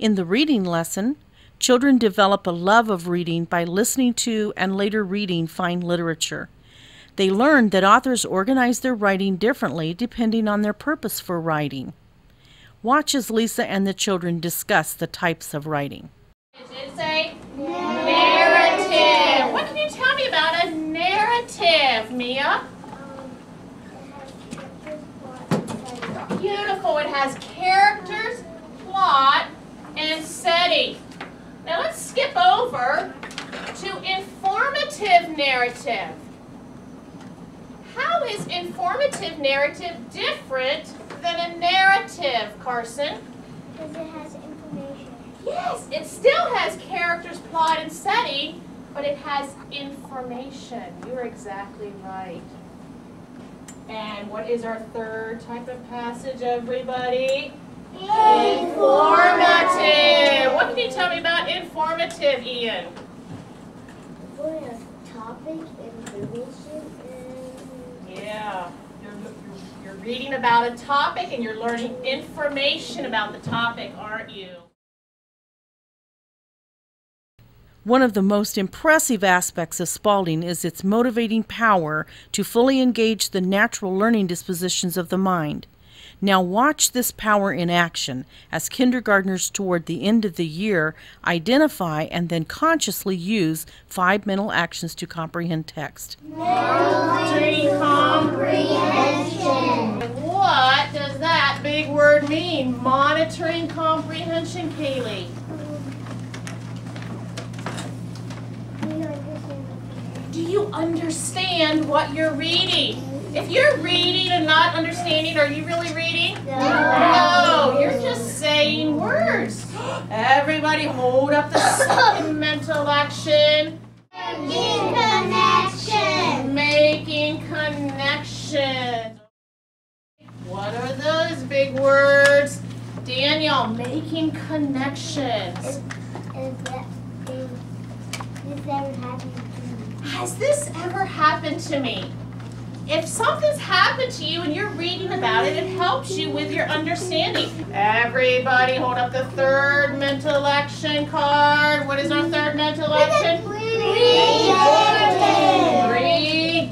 In the reading lesson, children develop a love of reading by listening to and later reading fine literature. They learn that authors organize their writing differently depending on their purpose for writing. Watch as Lisa and the children discuss the types of writing. It's a narrative. What can you tell me about a narrative, Mia? Beautiful. It has characters, plot, and setting. Now let's skip over to informative narrative. How is informative narrative different than a narrative, Carson? Because it has information. Yes, it still has characters, plot, and setting, but it has information. You're exactly right. And what is our third type of passage, everybody? Informative. What can you tell me about informative, Ian? For a topic, information, Yeah, you're reading about a topic and you're learning information about the topic, aren't you? One of the most impressive aspects of Spalding is its motivating power to fully engage the natural learning dispositions of the mind. Now watch this power in action as kindergartners toward the end of the year identify and then consciously use 5 mental actions to comprehend text. Monitoring comprehension. What does that big word mean? Monitoring comprehension, Kaylee. Do you understand what you're reading? If you're reading and not understanding, are you really reading? No, you're just saying words. Everybody hold up the second mental action. Making connection. Making connections. What are those big words? Daniel, making connections. Has this ever happened to me? If something's happened to you and you're reading about it, it helps you with your understanding. Everybody hold up the third mental action card. What is our third mental action?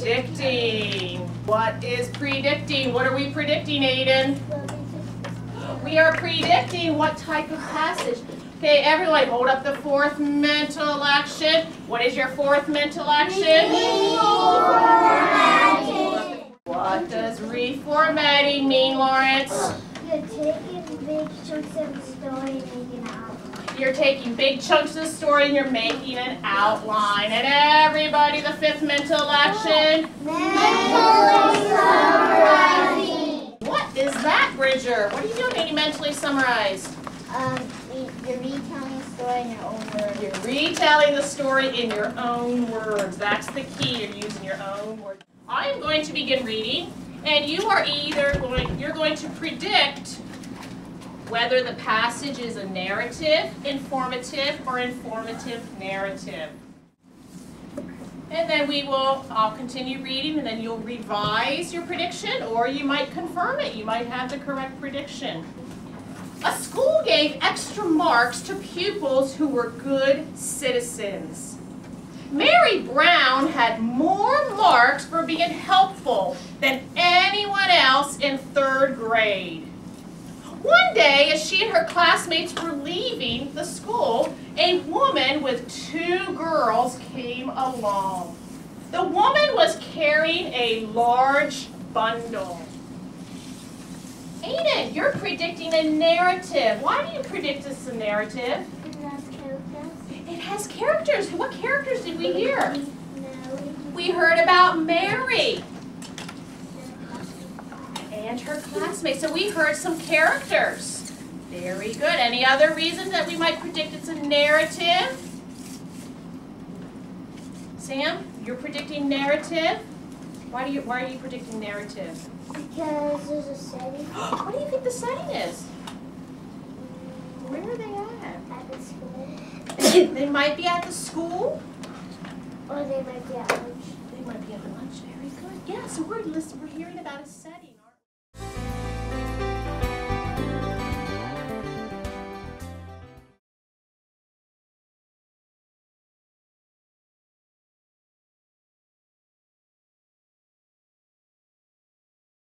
Predicting. What is predicting? What are we predicting, Aiden? We are predicting what type of passage. Okay, everyone, hold up the fourth mental action. What is your fourth mental action? Reformatting. What does reformatting mean, Lawrence? You're taking big chunks of the story and making an outline. You're taking big chunks of the story and you're making an outline. And everybody, the fifth mental action? Mentally summarizing. What is that, Bridger? What are you doing when you mentally summarize? You're retelling the story in your own words. You're retelling the story in your own words. That's the key. You're using your own words. I am going to begin reading, and you're going to predict whether the passage is a narrative, informative, or informative narrative. And then I'll continue reading, and then you'll revise your prediction, or you might confirm it. You might have the correct prediction. A school gave extra marks to pupils who were good citizens. Mary Brown had more marks for being helpful than anyone else in 3rd grade. One day, as she and her classmates were leaving the school, a woman with 2 girls came along. The woman was carrying a large bundle. Aiden, you're predicting a narrative. Why do you predict it's a narrative? It has characters. It has characters. What characters did we hear? No. We heard about Mary and her classmates. So we heard some characters. Very good. Any other reasons that we might predict it's a narrative? Sam, you're predicting narrative? Why are you predicting narrative? Because there's a setting. What do you think the setting is? Where are they at? At the school. They might be at the school. Or they might be at lunch. They might be at the lunch. Very good. Yeah, so we're hearing about a setting.